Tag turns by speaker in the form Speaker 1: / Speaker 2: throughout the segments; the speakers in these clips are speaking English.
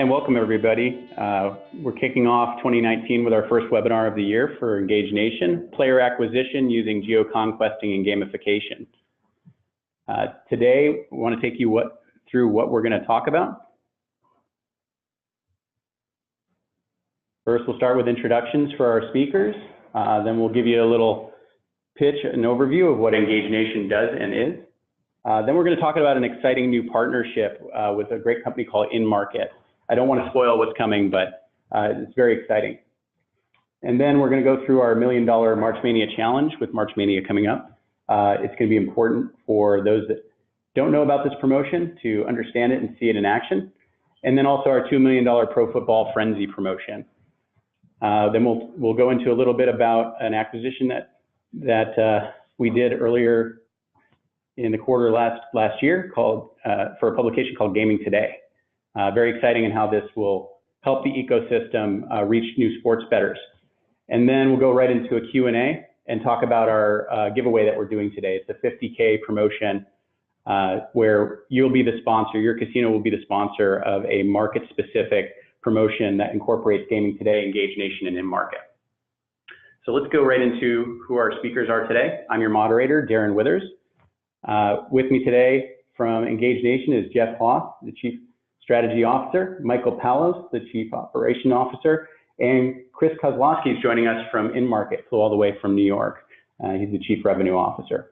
Speaker 1: and welcome everybody. We're kicking off 2019 with our first webinar of the year for Engage Nation, player acquisition using Geo-Conquesting and Gamification. Today, we want to take you through what we're going to talk about. First, we'll start with introductions for our speakers. Then we'll give you a little pitch, an overview of what Engage Nation does and is. Then we're going to talk about an exciting new partnership with a great company called inMarket. I don't want to spoil what's coming, but it's very exciting. And then we're going to go through our $1 million March Mania challenge with March Mania coming up. It's going to be important for those that don't know about this promotion to understand it and see it in action. And then also our $2 million Pro Football Frenzy promotion. Then we'll go into a little bit about an acquisition that we did earlier in the quarter last year for a publication called Gaming Today. Very exciting in how this will help the ecosystem reach new sports bettors. And then we'll go right into a Q&A and talk about our giveaway that we're doing today. It's a $50K promotion where you'll be the sponsor, your casino will be the sponsor of a market-specific promotion that incorporates Gaming Today, Engage Nation, and inMarket. So let's go right into who our speakers are today. I'm your moderator, Darren Withers. With me today from Engage Nation is Jeff Hoss, the Chief Strategy Officer, Michael Palos, the Chief Operation Officer, and Chris Kozlowski is joining us from inMarket, flew all the way from New York. He's the Chief Revenue Officer.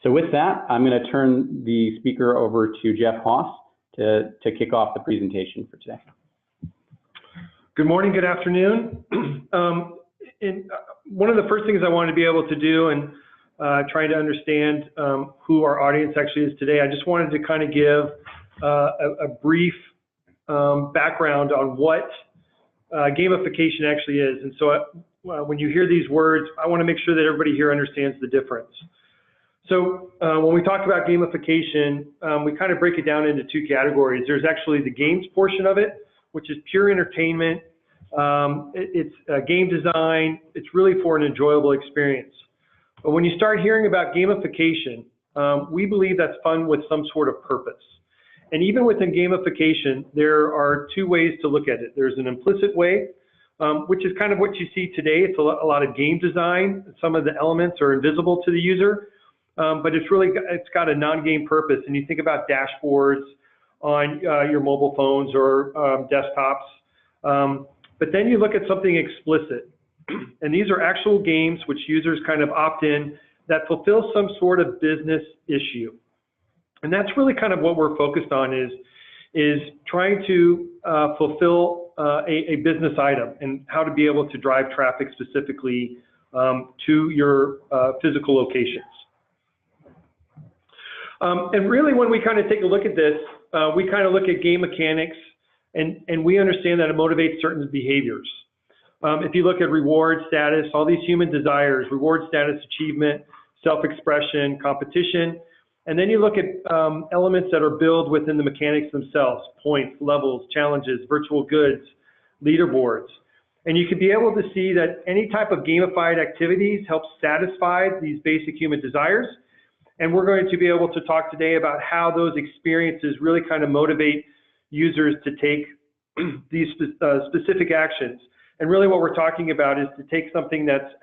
Speaker 1: So with that, I'm going to turn the speaker over to Jeff Hoss to kick off the presentation for today.
Speaker 2: Good morning, good afternoon. One of the first things I wanted to be able to do and trying to understand who our audience actually is today, I just wanted to kind of give a brief background on what gamification actually is. And so when you hear these words, I want to make sure that everybody here understands the difference. So when we talk about gamification, we kind of break it down into two categories. There's actually the games portion of it, which is pure entertainment. It's game design. It's really for an enjoyable experience. But when you start hearing about gamification, we believe that's fun with some sort of purpose. And even within gamification, there are two ways to look at it. There's an implicit way, which is kind of what you see today. It's a lot of game design. Some of the elements are invisible to the user, but it's got a non-game purpose. And you think about dashboards on your mobile phones or desktops. But then you look at something explicit. And these are actual games which users kind of opt in that fulfill some sort of business issue. And that's really kind of what we're focused on is trying to fulfill a business item and how to be able to drive traffic specifically to your physical locations. And really when we kind of take a look at this, we kind of look at game mechanics and we understand that it motivates certain behaviors. If you look at reward status, all these human desires, reward status, achievement, self-expression, competition, and then you look at elements that are built within the mechanics themselves, points, levels, challenges, virtual goods, leaderboards. And you can be able to see that any type of gamified activities help satisfy these basic human desires. And we're going to be able to talk today about how those experiences really kind of motivate users to take these specific actions. And really what we're talking about is to take something that's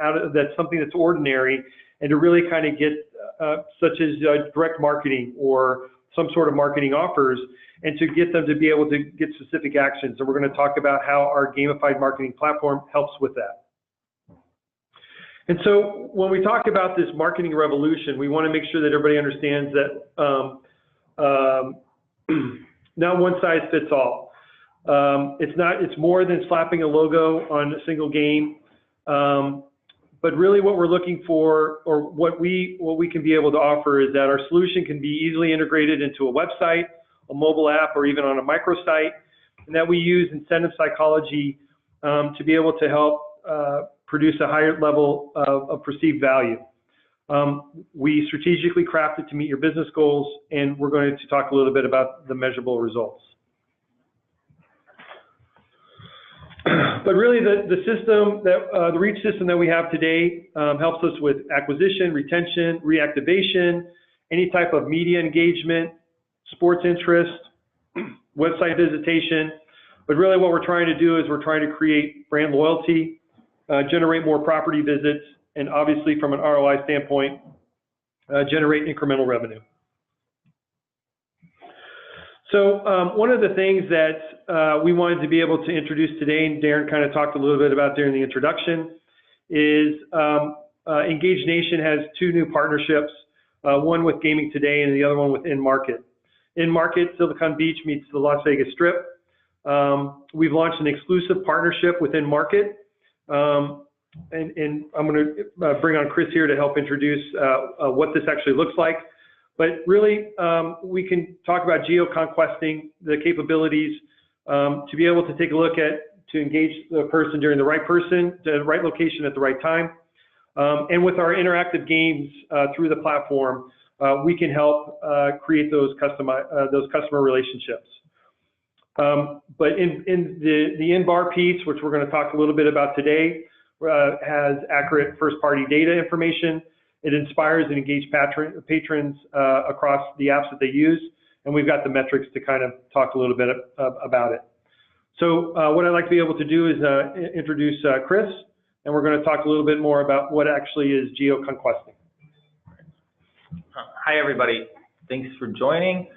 Speaker 2: something that's ordinary and to really kind of get such as direct marketing or some sort of marketing offers and to get them to be able to get specific actions. And we're going to talk about how our gamified marketing platform helps with that. And so when we talk about this marketing revolution, we want to make sure that everybody understands that not one size fits all. It's more than slapping a logo on a single game. But really what we're looking for, or what we can be able to offer, is that our solution can be easily integrated into a website, a mobile app, or even on a microsite, and that we use incentive psychology to be able to help produce a higher level of perceived value. We strategically crafted to meet your business goals, and we're going to talk a little bit about the measurable results. But really, the system the reach system that we have today helps us with acquisition, retention, reactivation, any type of media engagement, sports interest, website visitation, But really what we're trying to do is we're trying to create brand loyalty, generate more property visits, and obviously from an ROI standpoint, generate incremental revenue. So one of the things that we wanted to be able to introduce today, and Darren kind of talked a little bit about during the introduction, is Engage Nation has 2 new partnerships, one with Gaming Today and the other one with inMarket. inMarket, Silicon Beach meets the Las Vegas Strip. We've launched an exclusive partnership with inMarket, and I'm going to bring on Chris here to help introduce what this actually looks like. But really, we can talk about Geo-Conquesting, the capabilities to be able to take a look at, to engage the person during the right location at the right time. And with our interactive games through the platform, we can help create those customer relationships. But in the in-bar piece, which we're going to talk a little bit about today, has accurate first-party data information. It inspires and engages patrons across the apps that they use, and we've got the metrics to kind of talk a little bit about it. So what I'd like to be able to do is introduce Chris, and we're going to talk a little bit more about what actually is Geo-Conquesting.
Speaker 3: Hi, everybody. Thanks for joining.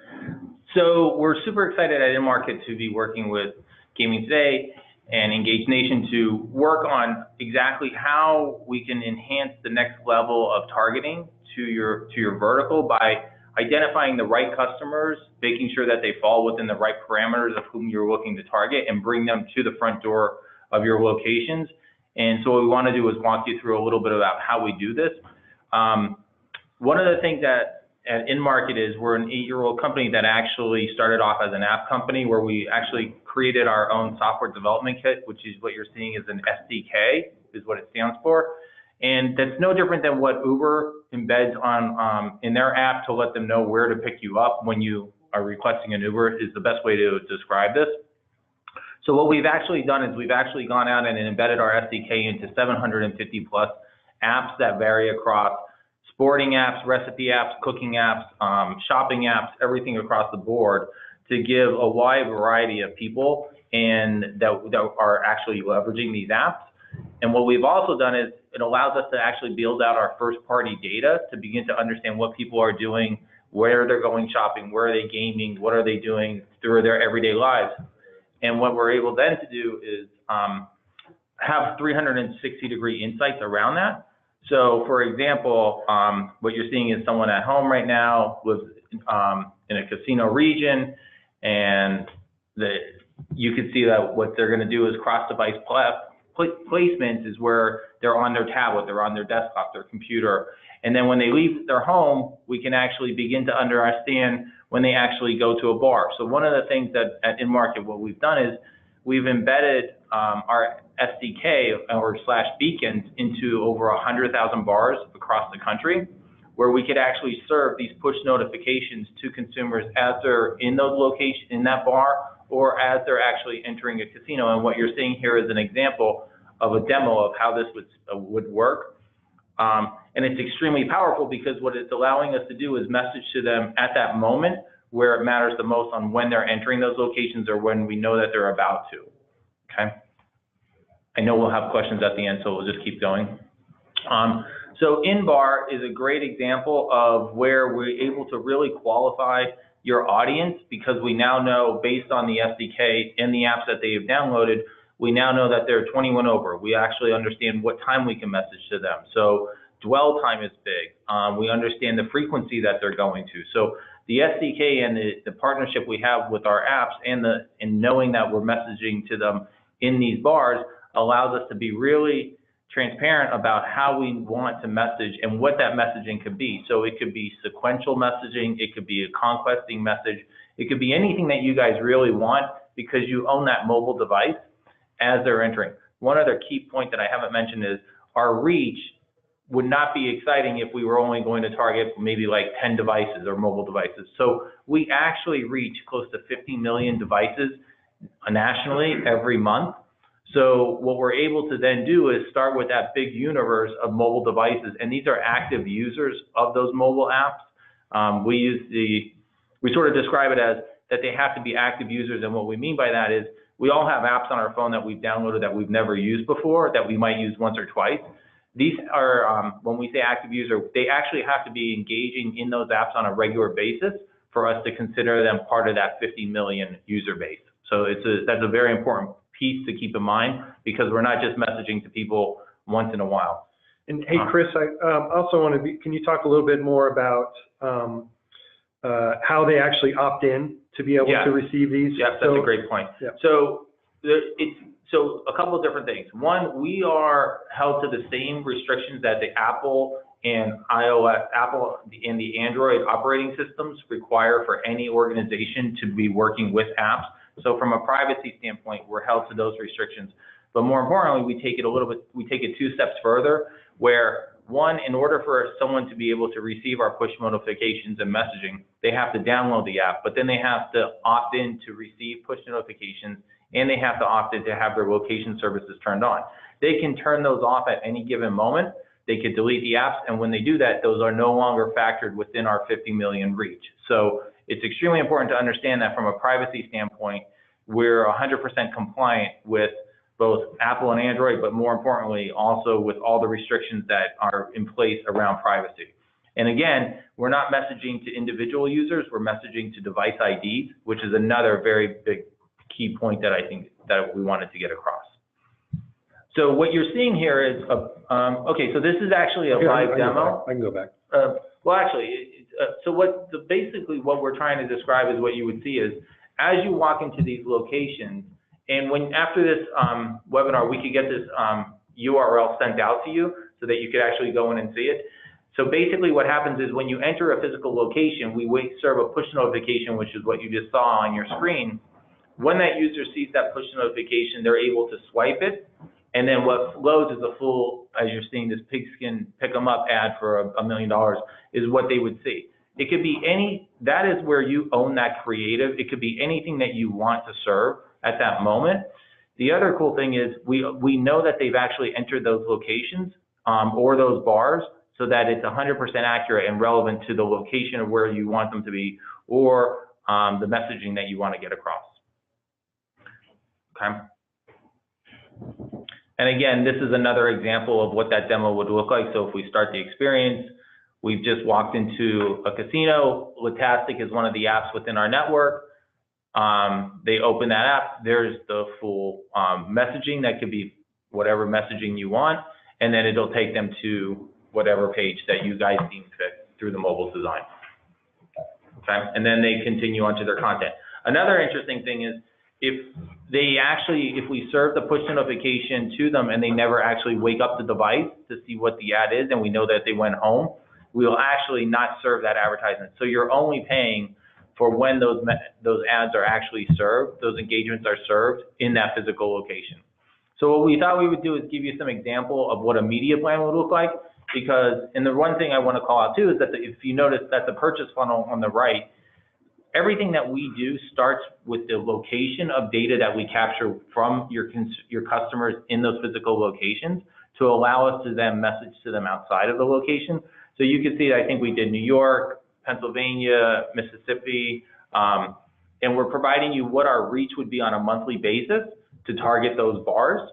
Speaker 3: So we're super excited at inMarket to be working with Gaming Today and Engage Nation to work on exactly how we can enhance the next level of targeting to your vertical by identifying the right customers, making sure that they fall within the right parameters of whom you're looking to target, and bring them to the front door of your locations. And so what we want to do is walk you through a little bit about how we do this. One of the things that at inMarket is we're an 8-year-old company that actually started off as an app company where we actually created our own software development kit, which is what you're seeing is an SDK, is what it stands for. And that's no different than what Uber embeds on in their app to let them know where to pick you up when you are requesting an Uber is the best way to describe this. So what we've actually done is we've actually gone out and embedded our SDK into 750 plus apps that vary across sporting apps, recipe apps, cooking apps, shopping apps, everything across the board to give a wide variety of people and that are actually leveraging these apps. And what we've also done is it allows us to actually build out our first party data to begin to understand what people are doing, where they're going shopping, where are they gaming, what are they doing through their everyday lives. And what we're able then to do is have 360-degree insights around that. So for example, what you're seeing is someone at home right now lives in a casino region, and you can see that what they're going to do is cross-device placements is where they're on their tablet, they're on their desktop, their computer. And then when they leave their home, we can actually begin to understand when they actually go to a bar. So one of the things that at inMarket, what we've done is we've embedded our SDK or / beacons into over 100,000 bars across the country, where we could actually serve these push notifications to consumers as they're in those locations, in that bar, or as they're actually entering a casino. And what you're seeing here is an example of a demo of how this would work. And it's extremely powerful because what it's allowing us to do is message to them at that moment where it matters the most on when they're entering those locations or when we know that they're about to, okay? I know we'll have questions at the end, so we'll just keep going. So in-bar is a great example of where we're able to really qualify your audience because we now know based on the SDK and the apps that they have downloaded, we now know that they're 21 over. We actually understand what time we can message to them. So dwell time is big. We understand the frequency that they're going to. So the SDK and the partnership we have with our apps and knowing that we're messaging to them in these bars allows us to be really transparent about how we want to message and what that messaging could be. So it could be sequential messaging, it could be a conquesting message, it could be anything that you guys really want because you own that mobile device as they're entering. One other key point that I haven't mentioned is our reach would not be exciting if we were only going to target maybe like 10 devices or mobile devices. So we actually reach close to 50 million devices nationally every month. So what we're able to then do is start with that big universe of mobile devices, and these are active users of those mobile apps. We sort of describe it as that they have to be active users, and what we mean by that is we all have apps on our phone that we've downloaded that we've never used before, that we might use once or twice. These are, when we say active user, they actually have to be engaging in those apps on a regular basis for us to consider them part of that 50 million user base. So that's a very important piece to keep in mind, because we're not just messaging to people once in a while.
Speaker 2: And hey, Chris, I also want to can you talk a little bit more about how they actually opt in to be able to receive these?
Speaker 3: Yes, that's a great point.
Speaker 2: Yeah.
Speaker 3: So so a couple of different things. One, we are held to the same restrictions that the Apple and the Android operating systems require for any organization to be working with apps. So from a privacy standpoint, we're held to those restrictions. But more importantly, we take it 2 steps further, where one, in order for someone to be able to receive our push notifications and messaging, they have to download the app, but then they have to opt in to receive push notifications, and they have to opt in to have their location services turned on. They can turn those off at any given moment. They could delete the apps, and when they do that, those are no longer factored within our 50 million reach. So it's extremely important to understand that from a privacy standpoint, we're 100% compliant with both Apple and Android, but more importantly, also with all the restrictions that are in place around privacy. And again, we're not messaging to individual users, we're messaging to device IDs, which is another very big key point that I think that we wanted to get across. So what you're seeing here is, okay, so this is actually a live demo.
Speaker 2: I can go back.
Speaker 3: Well, actually, so basically what we're trying to describe is what you would see is, as you walk into these locations, and after this webinar, we could get this URL sent out to you so that you could actually go in and see it. So basically what happens is, when you enter a physical location, we serve a push notification, which is what you just saw on your screen. When that user sees that push notification, they're able to swipe it. And then what loads is a full, as you're seeing this pigskin pick 'em up ad for $1 million, is what they would see. It could be that is where you own that creative. It could be anything that you want to serve at that moment. The other cool thing is we know that they've actually entered those locations or those bars, so that it's 100% accurate and relevant to the location of where you want them to be, or the messaging that you want to get across. Okay. And again, this is another example of what that demo would look like. So if we start the experience, we've just walked into a casino. Latastic is one of the apps within our network. They open that app. There's the full messaging. That could be whatever messaging you want. And then it'll take them to whatever page that you guys deem fit through the mobile design. Okay. And then they continue onto their content. Another interesting thing is, if we serve the push notification to them and they never actually wake up the device to see what the ad is, and we know that they went home, we will actually not serve that advertisement. So you're only paying for when those ads are actually served, those engagements are served in that physical location. So what we thought we would do is give you some example of what a media plan would look like, because, and the one thing I want to call out too is that if you notice that the purchase funnel on the right, everything that we do starts with the location of data that we capture from your customers in those physical locations, to allow us to then message to them outside of the location. So you can see that I think we did New York, Pennsylvania, Mississippi, and we're providing you what our reach would be on a monthly basis to target those bars.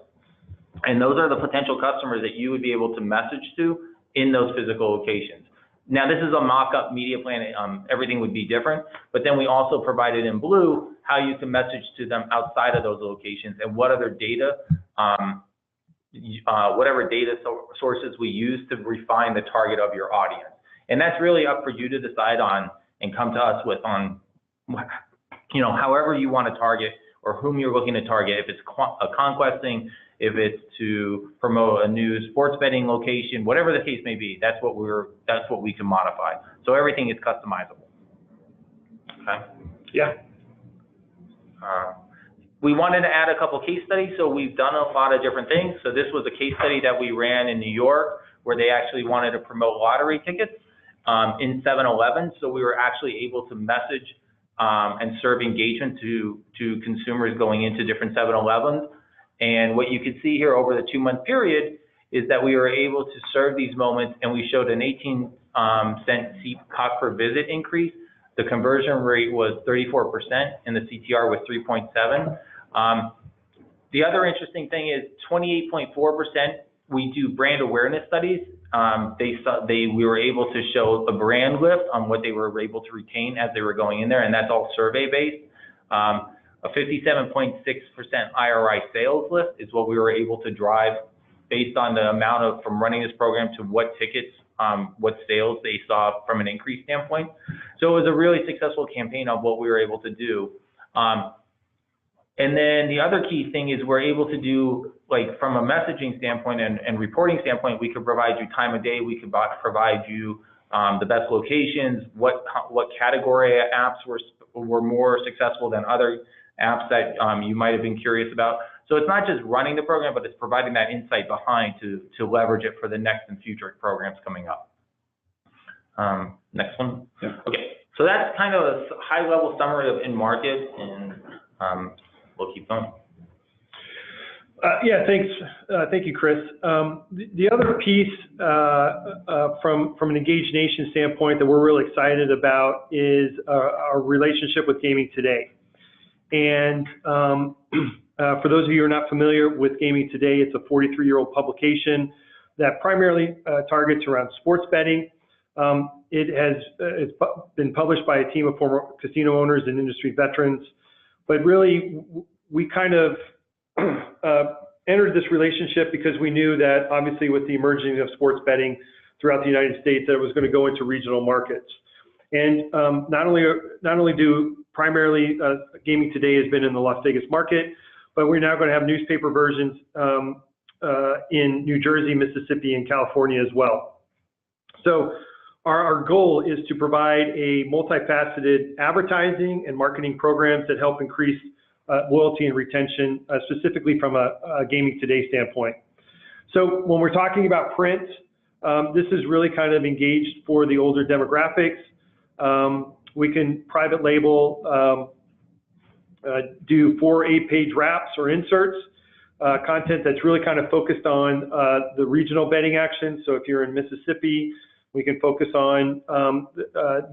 Speaker 3: And those are the potential customers that you would be able to message to in those physical locations. Now, this is a mock-up media plan. Everything would be different, but then we also provided in blue how you can message to them outside of those locations, and what other data, whatever data sources we use to refine the target of your audience. And that's really up for you to decide on and come to us with on, however you want to target or whom you're looking to target. If it's conquesting, if it's to promote a new sports betting location, whatever the case may be, that's what we can modify. So everything is customizable. Okay.
Speaker 2: Yeah.
Speaker 3: We wanted to add a couple case studies, so we've done a lot of different things. So this was a case study that we ran in New York, where they actually wanted to promote lottery tickets in 7-Eleven. So we were actually able to message and serve engagement to consumers going into different 7-Elevens. And what you can see here over the 2-month period is that we were able to serve these moments, and we showed an 18-cent seat cost per visit increase. The conversion rate was 34%, and the CTR was 3.7. The other interesting thing is 28.4% we do brand awareness studies. We were able to show a brand lift on what they were able to retain as they were going in there, and that's all survey based. A 57.6% IRI sales lift is what we were able to drive based on the amount of, from running this program to what tickets, what sales they saw from an increase standpoint. So it was a really successful campaign of what we were able to do. And then the other key thing is we're able to do, like from a messaging standpoint and reporting standpoint, we could provide you time of day, we could provide you the best locations, what category apps were more successful than other apps that you might have been curious about. So it's not just running the program, but it's providing that insight behind to leverage it for the next and future programs coming up. Next one.
Speaker 1: Yeah.
Speaker 3: Okay, so that's kind of a high-level summary of inMarket, and we'll keep going.
Speaker 2: Yeah, thanks. Thank you, Chris. The other piece from an Engaged Nation standpoint that we're really excited about is our relationship with Gaming Today. And for those of you who are not familiar with Gaming Today, it's a 43-year-old publication that primarily targets around sports betting. It's been published by a team of former casino owners and industry veterans. But really, we kind of entered this relationship because we knew that obviously with the emerging of sports betting throughout the United States, that it was going to go into regional markets. And not only do primarily Gaming Today has been in the Las Vegas market, but we're now going to have newspaper versions in New Jersey, Mississippi, and California as well. So our goal is to provide a multifaceted advertising and marketing programs that help increase loyalty and retention, specifically from a Gaming Today standpoint. So when we're talking about print, this is really kind of engaged for the older demographics. We can private label, do 4 8-page wraps or inserts, content that's really kind of focused on the regional betting action. So if you're in Mississippi, we can focus on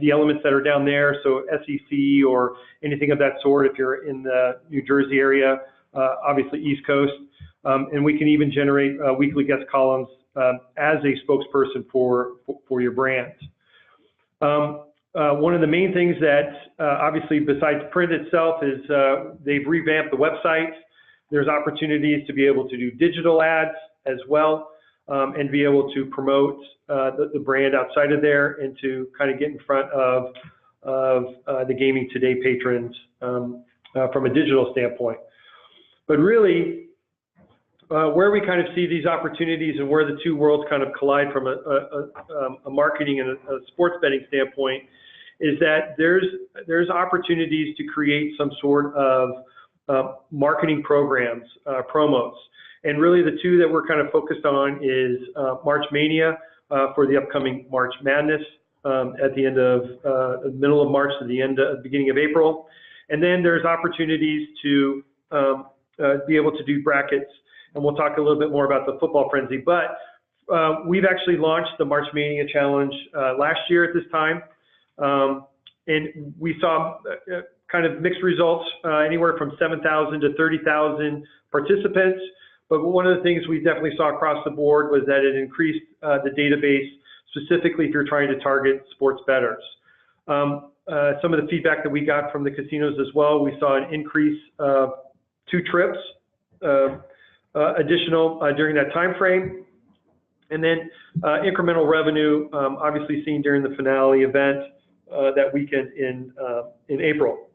Speaker 2: the elements that are down there, so SEC or anything of that sort if you're in the New Jersey area, obviously East Coast. And we can even generate weekly guest columns as a spokesperson for your brand. One of the main things that obviously besides print itself is they've revamped the website. There's opportunities to be able to do digital ads as well, and be able to promote the brand outside of there and to kind of get in front of the Gaming Today patrons from a digital standpoint. But really, where we kind of see these opportunities and where the two worlds kind of collide from a marketing and a sports betting standpoint is that there's opportunities to create some sort of marketing programs, promos. And really the two that we're kind of focused on is March Mania for the upcoming March Madness at the end of the middle of March to the beginning of April. And then there's opportunities to be able to do brackets. And we'll talk a little bit more about the football frenzy. But we've actually launched the March Mania Challenge last year at this time. And we saw kind of mixed results, anywhere from 7,000 to 30,000 participants. But one of the things we definitely saw across the board was that it increased the database, specifically if you're trying to target sports bettors. Some of the feedback that we got from the casinos as well, we saw an increase of 2 trips additional during that time frame. And then incremental revenue, obviously seen during the finale event that weekend in April.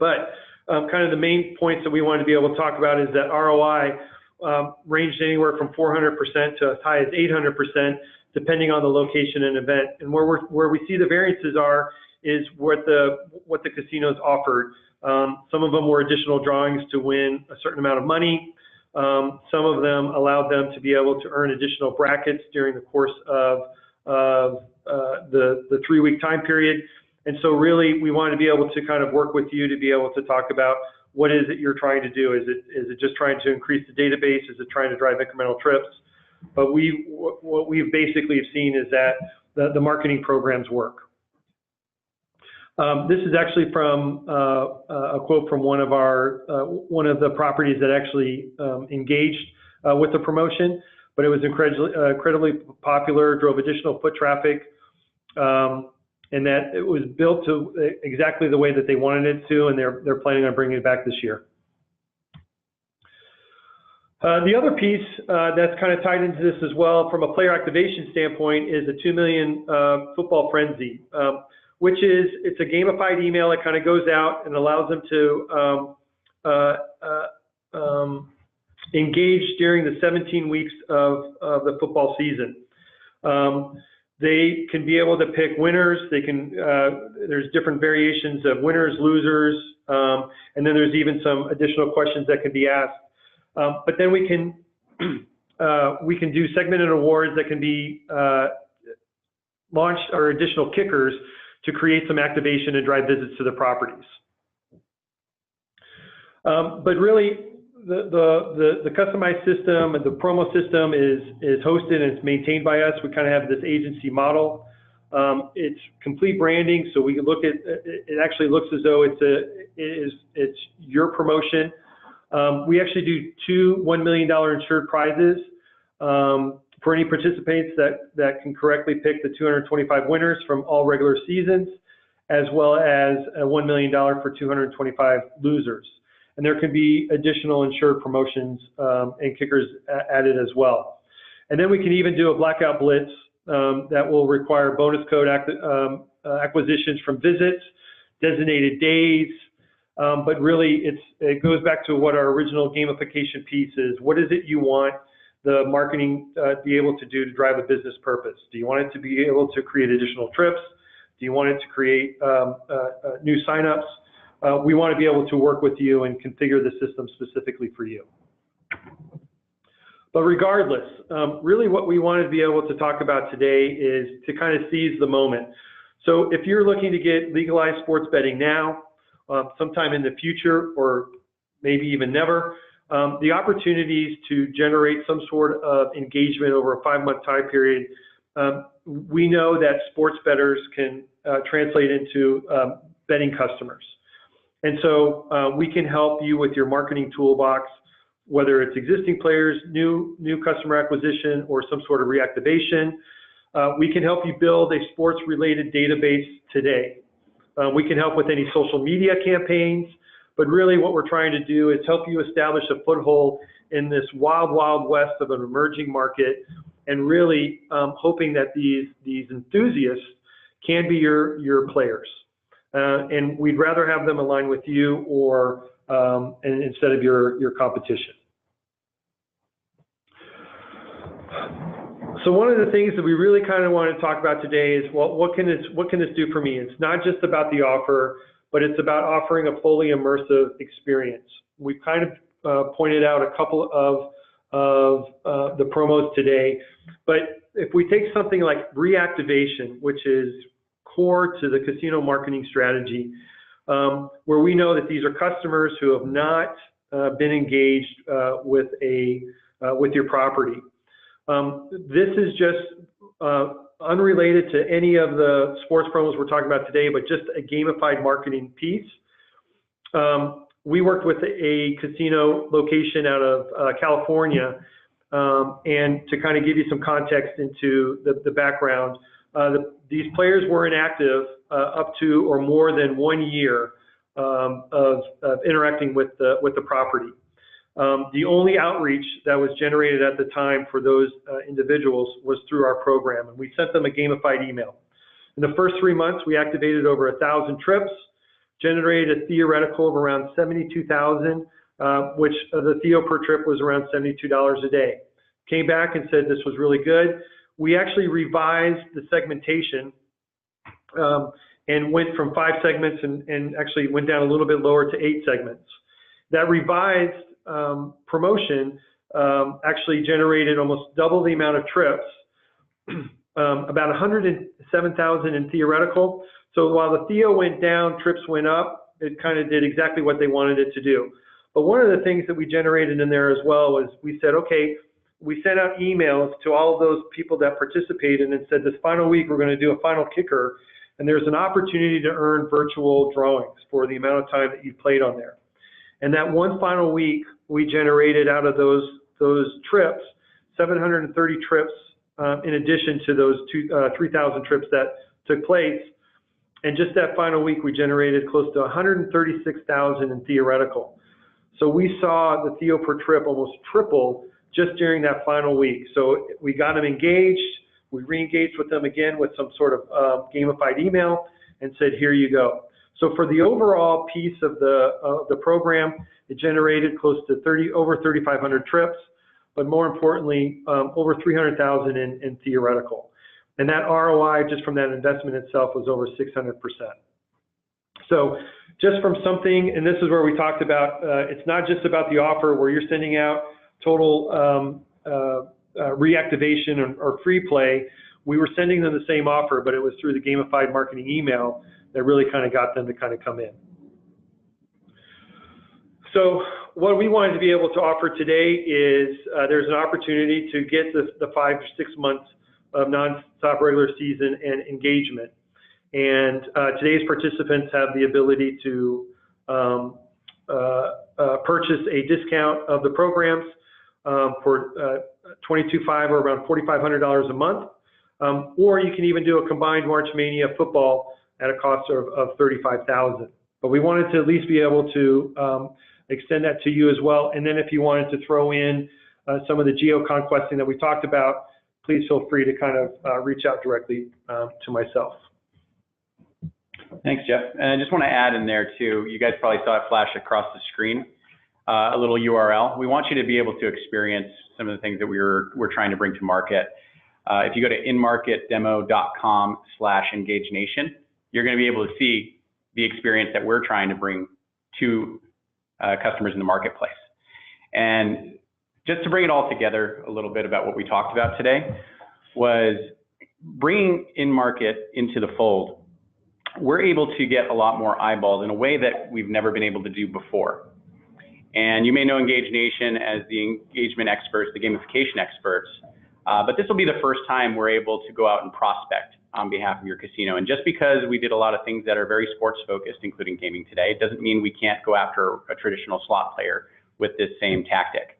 Speaker 2: But kind of the main points that we wanted to be able to talk about is that ROI ranged anywhere from 400% to as high as 800%, depending on the location and event. And where we see the variances is what the casinos offered. Some of them were additional drawings to win a certain amount of money. Some of them allowed them to be able to earn additional brackets during the course of the 3-week time period. And so really, we wanted to be able to kind of work with you to be able to talk about what is it you're trying to do. Is it just trying to increase the database? Is it trying to drive incremental trips? But what we've basically seen is that the marketing programs work. This is actually from a quote from one of the properties that actually engaged with the promotion, but it was incredibly popular, drove additional foot traffic, and that it was built to exactly the way that they wanted it to, and they're planning on bringing it back this year. The other piece that's kind of tied into this as well from a player activation standpoint is a 2 million football frenzy, which is, it's a gamified email that kind of goes out and allows them to engage during the 17 weeks of the football season. They can be able to pick winners. They can, there's different variations of winners, losers, and then there's even some additional questions that can be asked. But then we can do segmented awards that can be launched, or additional kickers to create some activation and drive visits to the properties. But really, the customized system and the promo system is hosted and it's maintained by us. We kind of have this agency model. It's complete branding, so we can look at it. Actually looks as though it's your promotion. We actually do 2 $1 million insured prizes for any participants that can correctly pick the 225 winners from all regular seasons, as well as a $1 million for 225 losers. And there can be additional insured promotions and kickers added as well. And then we can even do a blackout blitz that will require bonus code acquisitions from visits, designated days. But really, it goes back to what our original gamification piece is. What is it you want the marketing be able to do to drive a business purpose? Do you want it to be able to create additional trips? Do you want it to create new signups? We want to be able to work with you and configure the system specifically for you. But regardless, really what we want to be able to talk about today is to kind of seize the moment. So if you're looking to get legalized sports betting now, sometime in the future, or maybe even never, the opportunities to generate some sort of engagement over a 5-month time period, we know that sports bettors can translate into betting customers. And so we can help you with your marketing toolbox, whether it's existing players, new customer acquisition, or some sort of reactivation. We can help you build a sports-related database today. We can help with any social media campaigns, but really what we're trying to do is help you establish a foothold in this wild, wild west of an emerging market, and really hoping that these enthusiasts can be your players. And we'd rather have them align with you or instead of your competition. So one of the things that we really kind of want to talk about today is, well, what can this do for me? It's not just about the offer, but it's about offering a fully immersive experience. We've kind of pointed out a couple of the promos today, but if we take something like reactivation, which is core to the casino marketing strategy, where we know that these are customers who have not been engaged with your property. This is just unrelated to any of the sports promos we're talking about today, but just a gamified marketing piece. We worked with a casino location out of California, and to kind of give you some context into the background, these players were inactive up to or more than 1 year of interacting with the property. The only outreach that was generated at the time for those individuals was through our program, and we sent them a gamified email. In the first 3 months, we activated over 1,000 trips, generated a theoretical of around 72,000, which the theo per trip was around $72 a day. Came back and said this was really good. We actually revised the segmentation and went from 5 segments and actually went down a little bit lower to 8 segments. That revised promotion actually generated almost double the amount of trips, about 107,000 in theoretical. So while the theo went down, trips went up, it kind of did exactly what they wanted it to do. But one of the things that we generated in there as well was we said, okay, we sent out emails to all of those people that participated and said this final week we're going to do a final kicker, and there's an opportunity to earn virtual drawings for the amount of time that you played on there. And that one final week, we generated out of those trips, 730 trips in addition to those 3,000 trips that took place. And just that final week, we generated close to 136,000 in theoretical. So we saw the theo per trip almost triple just during that final week. So we got them engaged. We re-engaged with them again with some sort of gamified email and said, here you go. So for the overall piece of the program, it generated close to over 3,500 trips, but more importantly, over 300,000 in theoretical. And that ROI just from that investment itself was over 600%. So just from something, and this is where we talked about, it's not just about the offer where you're sending out total reactivation or free play. We were sending them the same offer, but it was through the gamified marketing email that really kind of got them to kind of come in. So what we wanted to be able to offer today is there's an opportunity to get the 5 or 6 months of non-stop regular season and engagement. And today's participants have the ability to purchase a discount of the programs for $22,500 or around $4,500 a month, or you can even do a combined March Mania football at a cost of $35,000. But we wanted to at least be able to extend that to you as well. And then if you wanted to throw in some of the Geo-Conquesting that we talked about, please feel free to kind of reach out directly to myself.
Speaker 1: Thanks, Jeff. And I just want to add in there too, you guys probably saw it flash across the screen, a little URL. We want you to be able to experience some of the things that we're trying to bring to market. If you go to inmarketdemo.com/EngageNation, you're going to be able to see the experience that we're trying to bring to customers in the marketplace. And just to bring it all together a little bit about what we talked about today was bringing inMarket into the fold. We're able to get a lot more eyeballs in a way that we've never been able to do before. And you may know EngageNation as the engagement experts, the gamification experts, but this will be the first time we're able to go out and prospect on behalf of your casino. And just because we did a lot of things that are very sports focused, including gaming today, it doesn't mean we can't go after a traditional slot player with this same tactic.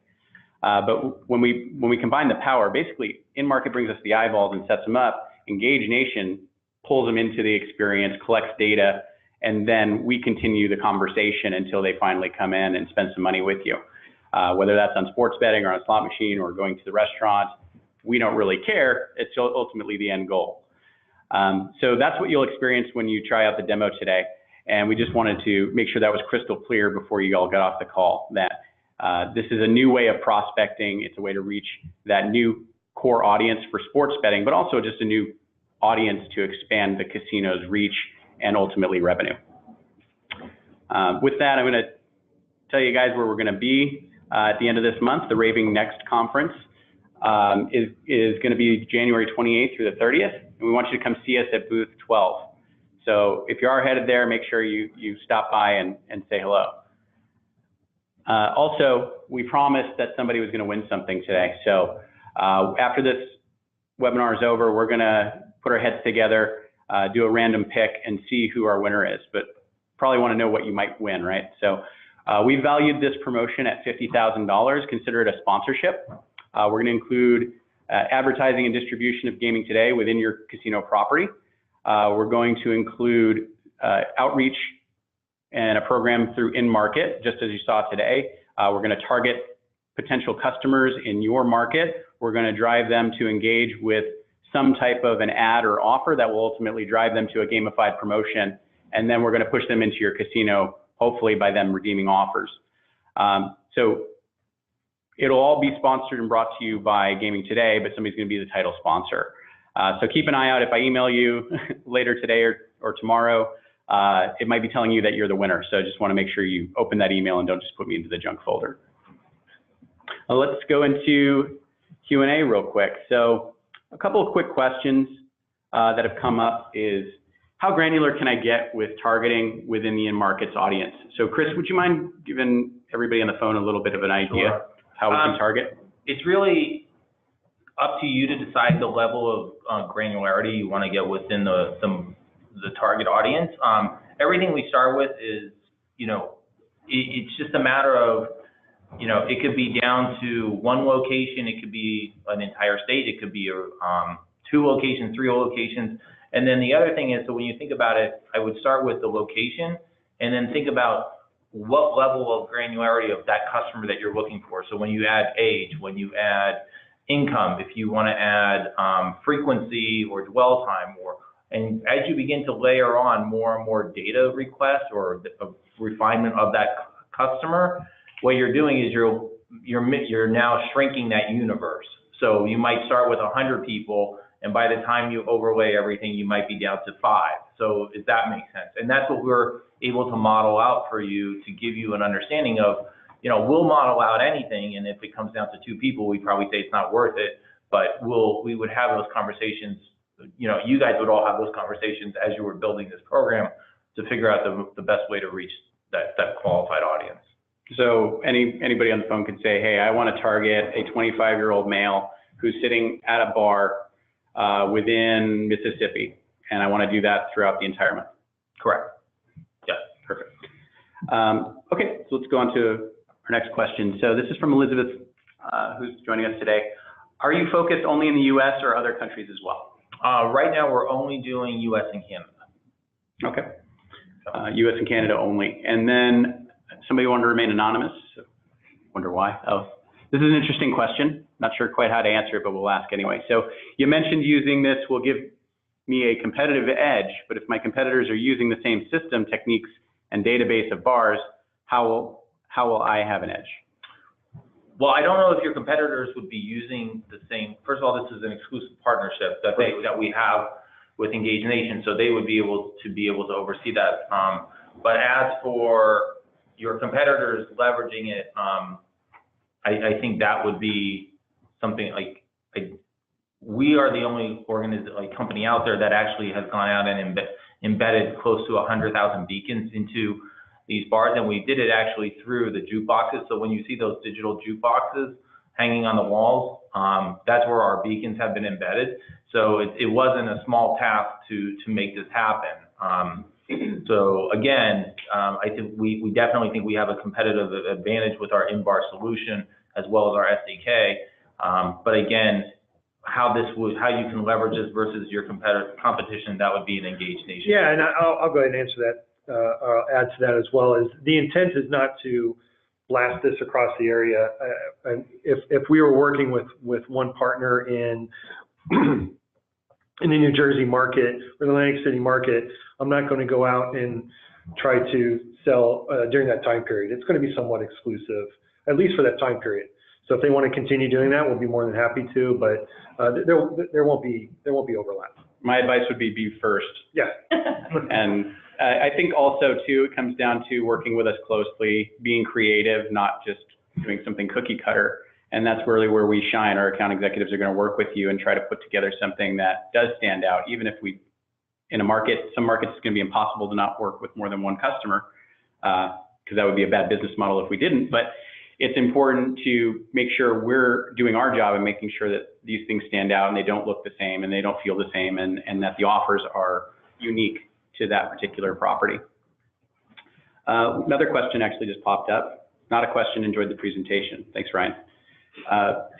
Speaker 1: But when we combine the power, basically inMarket brings us the eyeballs and sets them up. EngageNation pulls them into the experience, collects data, and then we continue the conversation until they finally come in and spend some money with you. Whether that's on sports betting or on a slot machine or going to the restaurant, we don't really care. It's ultimately the end goal. So that's what you'll experience when you try out the demo today. And we just wanted to make sure that was crystal clear before you all got off the call, that this is a new way of prospecting. It's a way to reach that new core audience for sports betting, but also just a new audience to expand the casino's reach and ultimately revenue. With that, I'm going to tell you guys where we're going to be at the end of this month. The Raving Next conference is going to be January 28th through the 30th, and we want you to come see us at booth 12. So if you are headed there, make sure you stop by and say hello. Also, we promised that somebody was going to win something today. So after this webinar is over, we're going to put our heads together, do a random pick, and see who our winner is. But probably want to know what you might win, right? So we valued this promotion at $50,000. Consider it a sponsorship. We're going to include advertising and distribution of Gaming Today within your casino property. We're going to include outreach and a program through inMarket, just as you saw today. We're going to target potential customers in your market. We're going to drive them to engage with some type of an ad or offer that will ultimately drive them to a gamified promotion. And then we're going to push them into your casino, hopefully by them redeeming offers. So it'll all be sponsored and brought to you by Gaming Today, but somebody's going to be the title sponsor. So keep an eye out. If I email you later today or tomorrow, it might be telling you that you're the winner. So I just want to make sure you open that email and don't just put me into the junk folder. Let's go into Q&A real quick. So a couple of quick questions that have come up is, how granular can I get with targeting within the inMarket's audience? So Chris, would you mind giving everybody on the phone a little bit of an idea how we can target?
Speaker 3: It's really up to you to decide the level of granularity you want to get within the the target audience. Everything we start with is, it's just a matter of, it could be down to one location, it could be an entire state, it could be 2 locations, 3 locations. And then the other thing is, so when you think about it, I would start with the location and then think about what level of granularity of that customer that you're looking for. So when you add age, when you add income, if you want to add frequency or dwell time, and as you begin to layer on more and more data requests or refinement of that customer, what you're doing is you're now shrinking that universe. So you might start with 100 people, and by the time you overlay everything, you might be down to 5. So if that makes sense. And that's what we're able to model out for you to give you an understanding of, we'll model out anything, and if it comes down to 2 people, we probably say it's not worth it, but we would have those conversations, you guys would all have those conversations as you were building this program to figure out the best way to reach that qualified audience.
Speaker 1: So anybody on the phone could say, hey, I want to target a 25-year-old male who's sitting at a bar within Mississippi, and I want to do that throughout the entire month.
Speaker 3: Correct. Yeah.
Speaker 1: Perfect. Okay, so let's go on to our next question. So this is from Elizabeth, who's joining us today. Are you focused only in the U.S. or other countries as well?
Speaker 3: Right now, we're only doing U.S. and Canada.
Speaker 1: Okay. U.S. and Canada only. And then somebody wanted to remain anonymous. Wonder why? Oh, this is an interesting question. Not sure quite how to answer it, but we'll ask anyway. So you mentioned using this will give me a competitive edge, but if my competitors are using the same system, techniques, and database of bars, how will I have an edge?
Speaker 3: Well, I don't know if your competitors would be using the same. First of all, this is an exclusive partnership that we have with Engage Nation, so they would be able to oversee that. But as for your competitors leveraging it, I think that would be something like we are the only company out there that actually has gone out and embedded close to 100,000 beacons into these bars, and we did it actually through the jukeboxes. So when you see those digital jukeboxes hanging on the walls, that's where our beacons have been embedded. So it wasn't a small task to make this happen. So again, I think we definitely think we have a competitive advantage with our in-bar solution as well as our SDK. But again, how you can leverage this versus your competition, that would be an Engage Nation.
Speaker 2: Yeah, and I'll go ahead and answer that. I'll add to that as well. Is the intent is not to blast this across the area. If we were working with one partner in the New Jersey market or the Atlantic City market, I'm not going to go out and try to sell during that time period. It's going to be somewhat exclusive, at least for that time period. So if they want to continue doing that, we'll be more than happy to. But there won't be overlap.
Speaker 1: My advice would be first.
Speaker 2: Yeah.
Speaker 1: And I think also too, it comes down to working with us closely, being creative, not just doing something cookie cutter. And that's really where we shine. Our account executives are going to work with you and try to put together something that does stand out, even if in a market, some markets it's going to be impossible to not work with more than one customer, because that would be a bad business model if we didn't. But it's important to make sure we're doing our job and making sure that these things stand out and they don't look the same and they don't feel the same, and that the offers are unique to that particular property. Another question actually just popped up. Not a question, enjoyed the presentation. Thanks, Ryan.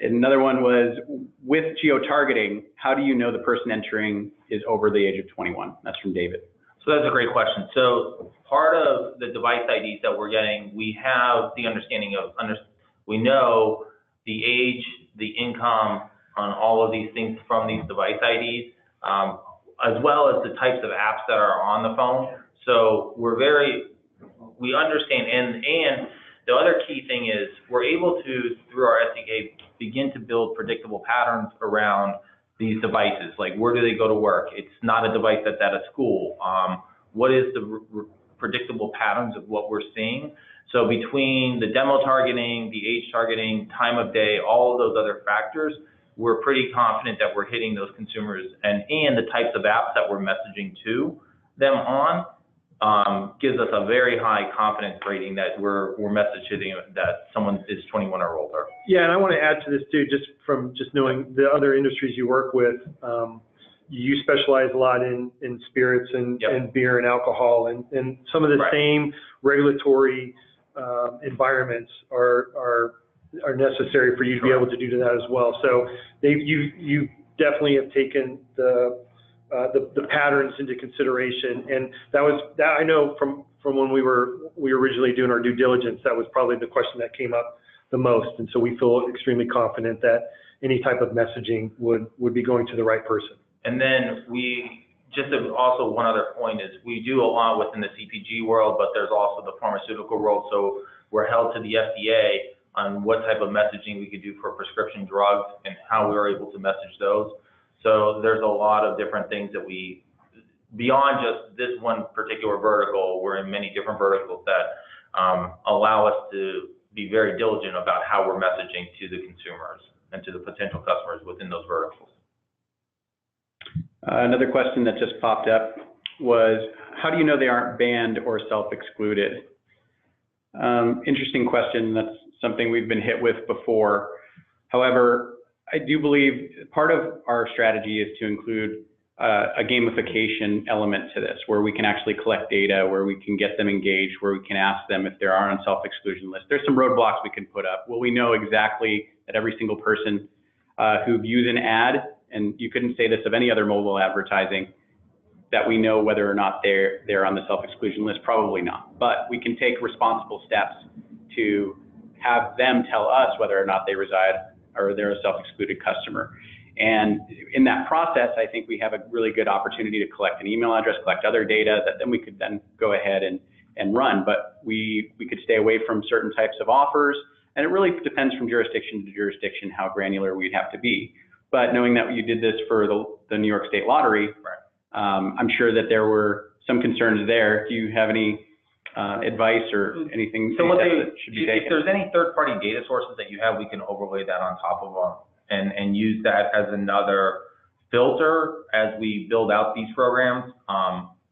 Speaker 1: Another one was, with geo-targeting, how do you know the person entering is over the age of 21? That's from David.
Speaker 3: So that's a great question. So part of the device IDs that we're getting, we have the understanding of, we know the age, the income on all of these things from these device IDs, as well as the types of apps that are on the phone. So we understand, and the other key thing is we're able to, through our SDK, begin to build predictable patterns around these devices. Like, where do they go to work? It's not a device that's at a school. What is the predictable patterns of what we're seeing? So between the demo targeting, the age targeting, time of day, all of those other factors, we're pretty confident that we're hitting those consumers, and the types of apps that we're messaging to them on gives us a very high confidence rating that we're messaging that someone is 21 or older.
Speaker 2: Yeah, and I want to add to this too, just from knowing the other industries you work with. you specialize a lot in spirits and,
Speaker 3: Yep.
Speaker 2: and beer and alcohol, and some of the
Speaker 3: Right.
Speaker 2: same regulatory environments are necessary for you to be able to do that as well. So you definitely have taken the patterns into consideration, and that I know from when we were originally doing our due diligence, that was probably the question that came up the most, and so we feel extremely confident that any type of messaging would be going to the right person.
Speaker 3: And then also one other point is we do a lot within the CPG world, but there's also the pharmaceutical world. So we're held to the FDA on what type of messaging we could do for prescription drugs and how we were able to message those. So there's a lot of different things that beyond just this one particular vertical, we're in many different verticals that allow us to be very diligent about how we're messaging to the consumers and to the potential customers within those verticals.
Speaker 1: Another question that just popped up was, how do you know they aren't banned or self-excluded? Interesting question. That's something we've been hit with before. However, I do believe part of our strategy is to include a gamification element to this, where we can actually collect data, where we can get them engaged, where we can ask them if they are on self-exclusion list. There's some roadblocks we can put up. Will we know exactly that every single person who views an ad, and you couldn't say this of any other mobile advertising, that we know whether or not they're on the self-exclusion list? Probably not. But we can take responsible steps to have them tell us whether or not they reside or they're a self-excluded customer. And in that process, I think we have a really good opportunity to collect an email address, collect other data that then we could then go ahead and run. But we could stay away from certain types of offers. And it really depends from jurisdiction to jurisdiction how granular we'd have to be. But knowing that you did this for the New York State Lottery, right. I'm sure that there were some concerns there. Do you have any advice or anything that should be taken?
Speaker 3: If there's any third-party data sources that you have, we can overlay that on top of them and use that as another filter as we build out these programs,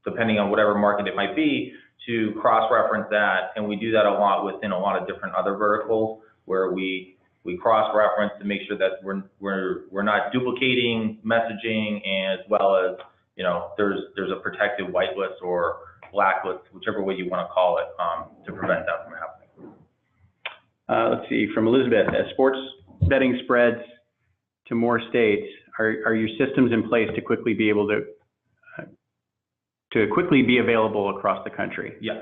Speaker 3: depending on whatever market it might be, to cross-reference that. And we do that a lot within a lot of different other verticals where we cross-reference to make sure that we're not duplicating messaging, as well as, you know, there's a protected whitelist or blacklist, whichever way you want to call it, to prevent that from happening.
Speaker 1: Let's see, from Elizabeth, as sports betting spreads to more states, are your systems in place to quickly be able to quickly be available across the country?
Speaker 3: Yes,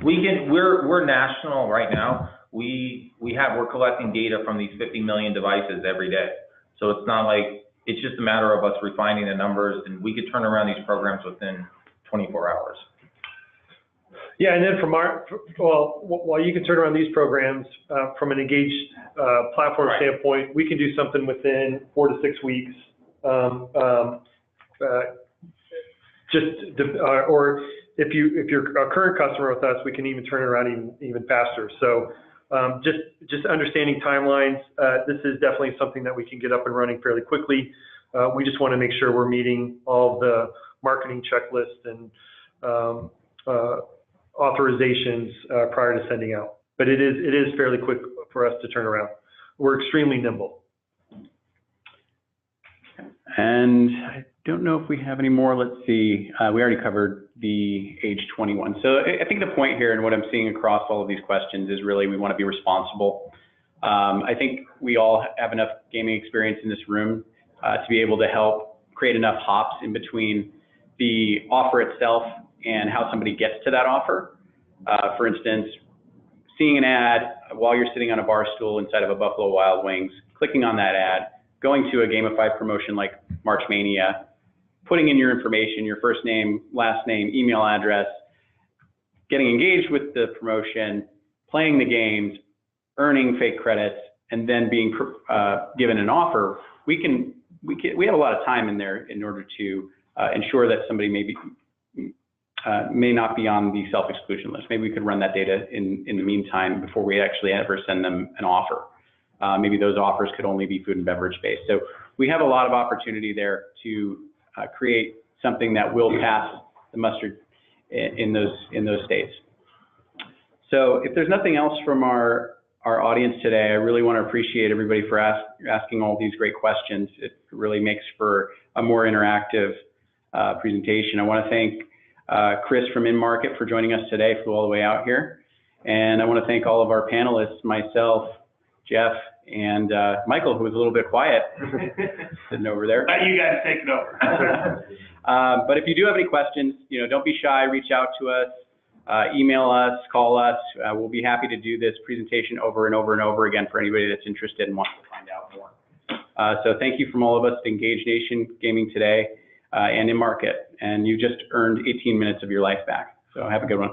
Speaker 3: we can. We're national right now. We're collecting data from these 50 million devices every day. So it's not like, it's just a matter of us refining the numbers, and we could turn around these programs within 24 hours.
Speaker 2: Yeah, and then while you can turn around these programs, from an engaged platform
Speaker 3: Right.
Speaker 2: standpoint, we can do something within 4 to 6 weeks. Or if you're a current customer with us, we can even turn it around even faster. So just understanding timelines, this is definitely something that we can get up and running fairly quickly. We just want to make sure we're meeting all the marketing checklists and authorizations prior to sending out. But it is fairly quick for us to turn around. We're extremely nimble.
Speaker 1: And I don't know if we have any more. Let's see. We already covered the age 21. So I think the point here and what I'm seeing across all of these questions is really we want to be responsible. I think we all have enough gaming experience in this room to be able to help create enough hops in between the offer itself and how somebody gets to that offer. For instance, seeing an ad while you're sitting on a bar stool inside of a Buffalo Wild Wings, clicking on that ad, going to a gamified promotion like March Mania, putting in your information, your first name, last name, email address, getting engaged with the promotion, playing the games, earning fake credits, and then being given an offer. We have a lot of time in there in order to ensure that somebody may not be on the self-exclusion list. Maybe we could run that data in the meantime before we actually ever send them an offer. Maybe those offers could only be food and beverage based. So we have a lot of opportunity there to create something that will pass the muster in those states. So if there's nothing else from our our audience today. I really want to appreciate everybody for asking all these great questions. It really makes for a more interactive presentation. I want to thank Chris from inMarket for joining us today, flew all the way out here. And I want to thank all of our panelists, myself, Jeff, and Michael, who was a little bit quiet, sitting over there.
Speaker 4: You guys take it over.
Speaker 1: But if you do have any questions, don't be shy, reach out to us, email us, call us. We'll be happy to do this presentation over and over and over again for anybody that's interested and wants to find out more. So thank you from all of us at Engage Nation Gaming today and inMarket. And you just earned 18 minutes of your life back. So have a good one.